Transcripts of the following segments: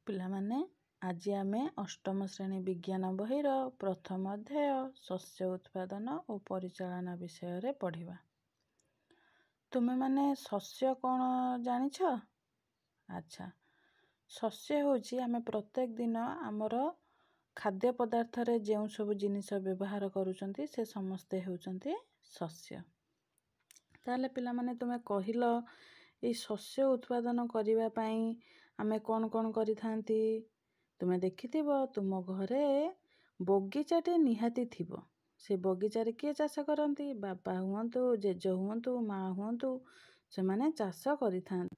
ପିଲାମାନେ ଆଜି ଆମେ ଅଷ୍ଟମ ଶ୍ରେଣୀ ବିଜ୍ଞାନ ବହିର ପ୍ରଥମ ଅଧ୍ୟାୟ ଶସ୍ୟ ଉତ୍ପାଦନ ଓ ପରିଚାଳନା ବିଷୟରେ ପଢ଼ିବା। ତୁମେମାନେ ଶସ୍ୟ କ'ଣ ଜାଣିଛ? ଆଚ୍ଛା, ଶସ୍ୟ ହେଉଛି ଆମେ ପ୍ରତ୍ୟେକ ଦିନ ଆମର ଖାଦ୍ୟ ପଦାର୍ଥରେ ଯେଉଁ ସବୁ ଜିନିଷ ବ୍ୟବହାର କରୁଛନ୍ତି ସେ ସମସ୍ତେ ହେଉଛନ୍ତି ଶସ୍ୟ। ତାହେଲେ ପିଲାମାନେ ତୁମେ କହିଲ ଏଇ ଶସ୍ୟ ଉତ୍ପାଦନ କରିବା ପାଇଁ ଆମେ କ'ଣ କ'ଣ କରିଥାନ୍ତି? ତୁମେ ଦେଖିଥିବ ତୁମ ଘରେ ବଗିଚାଟେ ନିହାତି ଥିବ। ସେ ବଗିଚାରେ କିଏ ଚାଷ କରନ୍ତି? ବାପା ହୁଅନ୍ତୁ, ଜେଜ ହୁଅନ୍ତୁ, ମା ହୁଅନ୍ତୁ, ସେମାନେ ଚାଷ କରିଥାନ୍ତି।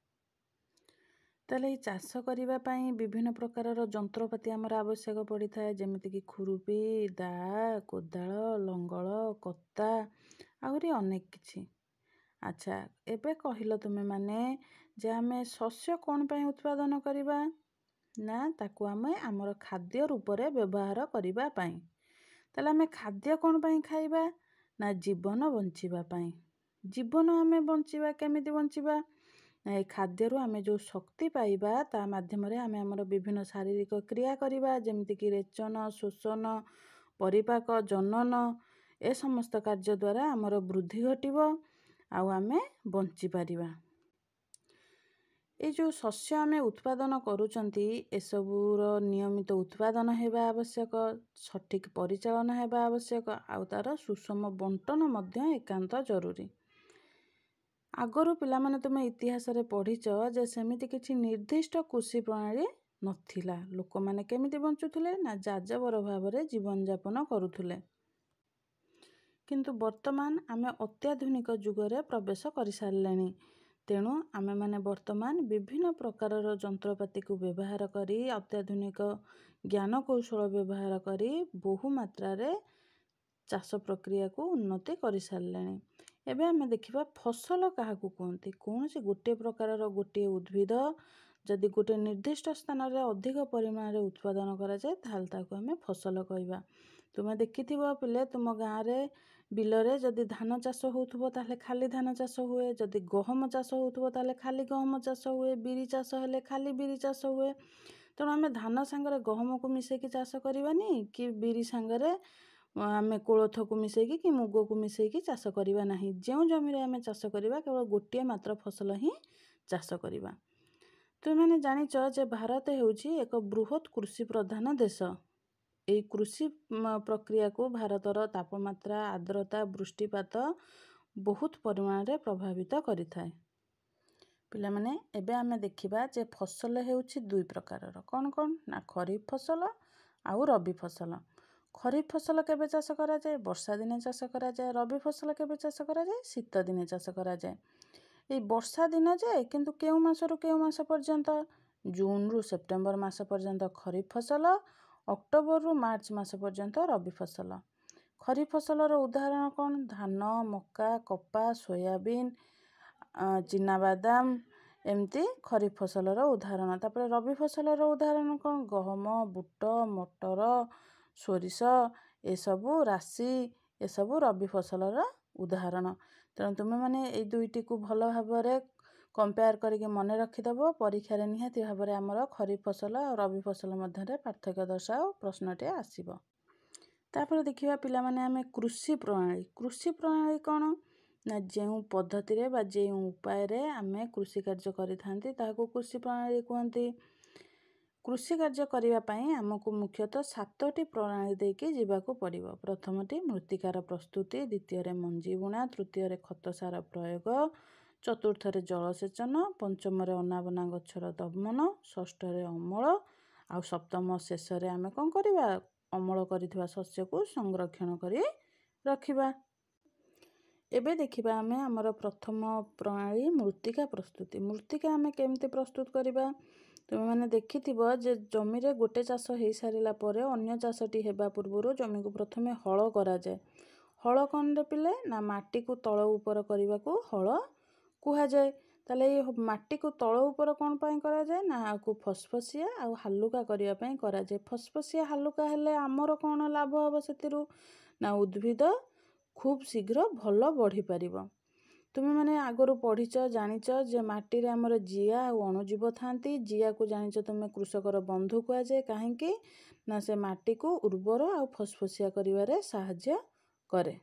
ତାହେଲେ ଏଇ ଚାଷ କରିବା ପାଇଁ ବିଭିନ୍ନ ପ୍ରକାରର ଯନ୍ତ୍ରପାତି ଆମର ଆବଶ୍ୟକ ପଡ଼ିଥାଏ, ଯେମିତିକି ଖୁରୁପି, ଦାଆ, କୋଦାଳ, ଲଙ୍ଗଳ, କତା, ଆହୁରି ଅନେକ କିଛି। ଆଚ୍ଛା, ଏବେ କହିଲ ତୁମେମାନେ ଯେ ଆମେ ଶସ୍ୟ କ'ଣ ପାଇଁ ଉତ୍ପାଦନ କରିବା? ନା, ତାକୁ ଆମେ ଆମର ଖାଦ୍ୟ ରୂପରେ ବ୍ୟବହାର କରିବା ପାଇଁ। ତାହେଲେ ଆମେ ଖାଦ୍ୟ କ'ଣ ପାଇଁ ଖାଇବା? ନା, ଜୀବନ ବଞ୍ଚିବା ପାଇଁ। ଜୀବନ ଆମେ ବଞ୍ଚିବା କେମିତି ବଞ୍ଚିବା? ନା, ଏ ଖାଦ୍ୟରୁ ଆମେ ଯେଉଁ ଶକ୍ତି ପାଇବା ତା ମାଧ୍ୟମରେ ଆମେ ଆମର ବିଭିନ୍ନ ଶାରୀରିକ କ୍ରିୟା କରିବା, ଯେମିତିକି ରେଚନ, ଶୋଷଣ, ପରିପାକ, ଜନନ, ଏ ସମସ୍ତ କାର୍ଯ୍ୟ ଦ୍ୱାରା ଆମର ବୃଦ୍ଧି ଘଟିବ ଆଉ ଆମେ ବଞ୍ଚିପାରିବା। ଏଇ ଯେଉଁ ଶସ୍ୟ ଆମେ ଉତ୍ପାଦନ କରୁଛନ୍ତି ଏସବୁର ନିୟମିତ ଉତ୍ପାଦନ ହେବା ଆବଶ୍ୟକ, ସଠିକ୍ ପରିଚାଳନା ହେବା ଆବଶ୍ୟକ ଆଉ ତା'ର ସୁଷମ ବଣ୍ଟନ ମଧ୍ୟ ଏକାନ୍ତ ଜରୁରୀ। ଆଗରୁ ପିଲାମାନେ ତୁମେ ଇତିହାସରେ ପଢ଼ିଛ ଯେ ସେମିତି କିଛି ନିର୍ଦ୍ଦିଷ୍ଟ କୃଷି ପ୍ରଣାଳୀ ନଥିଲା। ଲୋକମାନେ କେମିତି ବଞ୍ଚୁଥିଲେ? ନା, ଯାଯାବର ଭାବରେ ଜୀବନଯାପନ କରୁଥିଲେ। କିନ୍ତୁ ବର୍ତ୍ତମାନ ଆମେ ଅତ୍ୟାଧୁନିକ ଯୁଗରେ ପ୍ରବେଶ କରିସାରିଲେଣି। ତେଣୁ ଆମେମାନେ ବର୍ତ୍ତମାନ ବିଭିନ୍ନ ପ୍ରକାରର ଯନ୍ତ୍ରପାତିକୁ ବ୍ୟବହାର କରି, ଅତ୍ୟାଧୁନିକ ଜ୍ଞାନ କୌଶଳ ବ୍ୟବହାର କରି ବହୁ ମାତ୍ରାରେ ଚାଷ ପ୍ରକ୍ରିୟାକୁ ଉନ୍ନତି କରିସାରିଲେଣି। ଏବେ ଆମେ ଦେଖିବା ଫସଲ କାହାକୁ କୁହନ୍ତି। କୌଣସି ଗୋଟିଏ ପ୍ରକାରର ଗୋଟିଏ ଉଦ୍ଭିଦ ଯଦି ଗୋଟିଏ ନିର୍ଦ୍ଦିଷ୍ଟ ସ୍ଥାନରେ ଅଧିକ ପରିମାଣରେ ଉତ୍ପାଦନ କରାଯାଏ ତାହେଲେ ତାକୁ ଆମେ ଫସଲ କହିବା। ତୁମେ ଦେଖିଥିବ ପିଲେ ତୁମ ଗାଁରେ ବିଲରେ ଯଦି ଧାନ ଚାଷ ହେଉଥିବ ତାହେଲେ ଖାଲି ଧାନ ଚାଷ ହୁଏ, ଯଦି ଗହମ ଚାଷ ହେଉଥିବ ତାହେଲେ ଖାଲି ଗହମ ଚାଷ ହୁଏ, ବିରି ଚାଷ ହେଲେ ଖାଲି ବିରି ଚାଷ ହୁଏ। ତେଣୁ ଆମେ ଧାନ ସାଙ୍ଗରେ ଗହମକୁ ମିଶାଇକି ଚାଷ କରିବାନି, କି ବିରି ସାଙ୍ଗରେ ଆମେ କୋଳଥକୁ ମିଶାଇକି କି ମୁଗକୁ ମିଶାଇକି ଚାଷ କରିବା ନାହିଁ। ଯେଉଁ ଜମିରେ ଆମେ ଚାଷ କରିବା କେବଳ ଗୋଟିଏ ମାତ୍ର ଫସଲ ହିଁ ଚାଷ କରିବା। ତୁମେମାନେ ଜାଣିଛ ଯେ ଭାରତ ହେଉଛି ଏକ ବୃହତ୍ କୃଷି ପ୍ରଧାନ ଦେଶ। ଏହି କୃଷି ପ୍ରକ୍ରିୟାକୁ ଭାରତର ତାପମାତ୍ରା, ଆର୍ଦ୍ରତା, ବୃଷ୍ଟିପାତ ବହୁତ ପରିମାଣରେ ପ୍ରଭାବିତ କରିଥାଏ। ପିଲାମାନେ ଏବେ ଆମେ ଦେଖିବା ଯେ ଫସଲ ହେଉଛି ଦୁଇ ପ୍ରକାରର। କ'ଣ କ'ଣ? ନା, ଖରିଫ ଫସଲ ଆଉ ରବି ଫସଲ। ଖରିଫ ଫସଲ କେବେ ଚାଷ କରାଯାଏ? ବର୍ଷା ଦିନେ ଚାଷ କରାଯାଏ। ରବି ଫସଲ କେବେ ଚାଷ କରାଯାଏ? ଶୀତ ଦିନେ ଚାଷ କରାଯାଏ। ଏଇ ବର୍ଷା ଦିନ ଯେ କିନ୍ତୁ କେଉଁ ମାସରୁ କେଉଁ ମାସ ପର୍ଯ୍ୟନ୍ତ? ଜୁନରୁ ସେପ୍ଟେମ୍ବର ମାସ ପର୍ଯ୍ୟନ୍ତ ଖରିଫ ଫସଲ, ଅକ୍ଟୋବରରୁ ମାର୍ଚ୍ଚ ମାସ ପର୍ଯ୍ୟନ୍ତ ରବି ଫସଲ। ଖରିଫ ଫସଲର ଉଦାହରଣ କ'ଣ? ଧାନ, ମକା, କପା, ସୋୟାବିନ୍, ଚିନାବାଦାମ, ଏମିତି ଖରିଫ ଫସଲର ଉଦାହରଣ। ତାପରେ ରବି ଫସଲର ଉଦାହରଣ କ'ଣ? ଗହମ, ବୁଟ, ମଟର, ସୋରିଷ, ଏସବୁ ରାଶି, ଏସବୁ ରବି ଫସଲର ଉଦାହରଣ। ତେଣୁ ତୁମେମାନେ ଏଇ ଦୁଇଟିକୁ ଭଲ ଭାବରେ କମ୍ପେୟାର କରିକି ମନେ ରଖିଦେବ। ପରୀକ୍ଷାରେ ନିହାତି ଭାବରେ ଆମର ଖରିଫ ଫସଲ ଆଉ ରବି ଫସଲ ମଧ୍ୟରେ ପାର୍ଥକ୍ୟ ଦର୍ଶାଅ ପ୍ରଶ୍ନଟିଏ ଆସିବ। ତାପରେ ଦେଖିବା ପିଲାମାନେ ଆମେ କୃଷି ପ୍ରଣାଳୀ। କୃଷି ପ୍ରଣାଳୀ କ'ଣ? ନା, ଯେଉଁ ପଦ୍ଧତିରେ ବା ଯେଉଁ ଉପାୟରେ ଆମେ କୃଷି କାର୍ଯ୍ୟ କରିଥାନ୍ତି ତାହାକୁ କୃଷି ପ୍ରଣାଳୀ କୁହନ୍ତି। କୃଷି କାର୍ଯ୍ୟ କରିବା ପାଇଁ ଆମକୁ ମୁଖ୍ୟତଃ 7ଟି ପ୍ରଣାଳୀ ଦେଇକି ଯିବାକୁ ପଡ଼ିବ। ପ୍ରଥମଟି ମୃତ୍ତିକାର ପ୍ରସ୍ତୁତି, ଦ୍ୱିତୀୟରେ ମଞ୍ଜି ବୁଣା, ତୃତୀୟରେ ଖତ ସାର ପ୍ରୟୋଗ, ଚତୁର୍ଥରେ ଜଳସେଚନ, ପଞ୍ଚମରେ ଅନାବନା ଗଛର ଦମନ, ଷଷ୍ଠରେ ଅମଳ ଆଉ ସପ୍ତମ ଶେଷରେ ଆମେ କ'ଣ କରିବା? ଅମଳ କରିଥିବା ଶସ୍ୟକୁ ସଂରକ୍ଷଣ କରି ରଖିବା। ଏବେ ଦେଖିବା ଆମେ ଆମର ପ୍ରଥମ ପ୍ରଣାଳୀ ମୃତ୍ତିକା ପ୍ରସ୍ତୁତି। ମୃତ୍ତିକା ଆମେ କେମିତି ପ୍ରସ୍ତୁତ କରିବା? ତୁମେମାନେ ଦେଖିଥିବ ଯେ ଜମିରେ ଗୋଟେ ଚାଷ ହେଇସାରିଲା ପରେ ଅନ୍ୟ ଚାଷଟି ହେବା ପୂର୍ବରୁ ଜମିକୁ ପ୍ରଥମେ ହଳ କରାଯାଏ। ହଳ କ'ଣରେ ପିଲେ? ନା, ମାଟିକୁ ତଳ ଉପର କରିବାକୁ ହଳ କୁହାଯାଏ। ତାହେଲେ ଏଇ ମାଟିକୁ ତଳ ଉପର କ'ଣ ପାଇଁ କରାଯାଏ? ନା, ଆକୁ ଫସଫସିଆ ଆଉ ହାଲୁକା କରିବା ପାଇଁ କରାଯାଏ। ଫସଫସିଆ ହାଲୁକା ହେଲେ ଆମର କ'ଣ ଲାଭ ହେବ ସେଥିରୁ? ନା, ଉଦ୍ଭିଦ ଖୁବ୍ ଶୀଘ୍ର ଭଲ ବଢ଼ିପାରିବ। तुमे मैंने आगरू पढ़ीच जानिच जे माटी रे हमर जिया और अणुजीव थांती। जिया को जानिच तुमे कृषकर बंधु कुआ जाए काहेकि ना से माटी को उर्वर और फसफसिया करिवारे साहाय्य करे।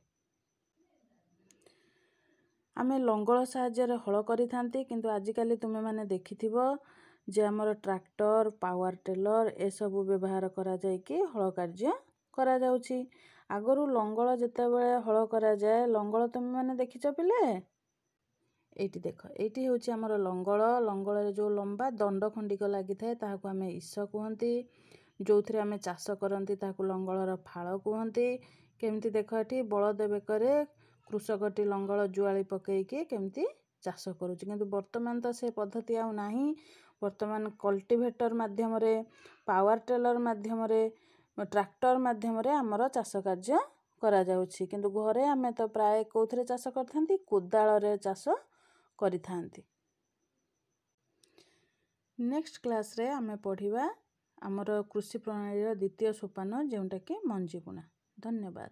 आमे लंगल साहाय्य हल करि थांती किंतु आजिकाली तुमे माने देखिथिबो जे हमर ट्रैक्टर पावर टेलर ए सब व्यवहार करा जाय कि हल कार्य करा जाउछि। आगरू लंगल जेतेबेले हल करा जाए लंगल तुमे माने देखिच पिले एटी देख एटी होछि हमर लंगल। लंगल रे जो लंबा दंड खंडिक लागि थाए ताहाको आमे ईश कहंती। जोथरे आमे चाष करंती ताहाको लंगलर फाळ कहंती। केमती देख एटी बळद बेकरे कृषकटी लंगल जुआली पकेइके केमती चाष करूछि किंतु वर्तमान तो से पद्धति आउ नाही। वर्तमान कल्टीवेटर माध्यम रे पावर टेलर माध्यम रे ट्रैक्टर माध्यम रे हमर चाष कार्य करा जाउछि किंतु घरे आमे तो प्राय कोथरे चाष करथांती कोदाळ रे चाष करिथांती। नेक्स्ट क्लास रे आमे पढ़िबा हमर कृषि प्रणाली रो द्वितीय सोपान जेउटा कि मंजी बुणा। धन्यवाद।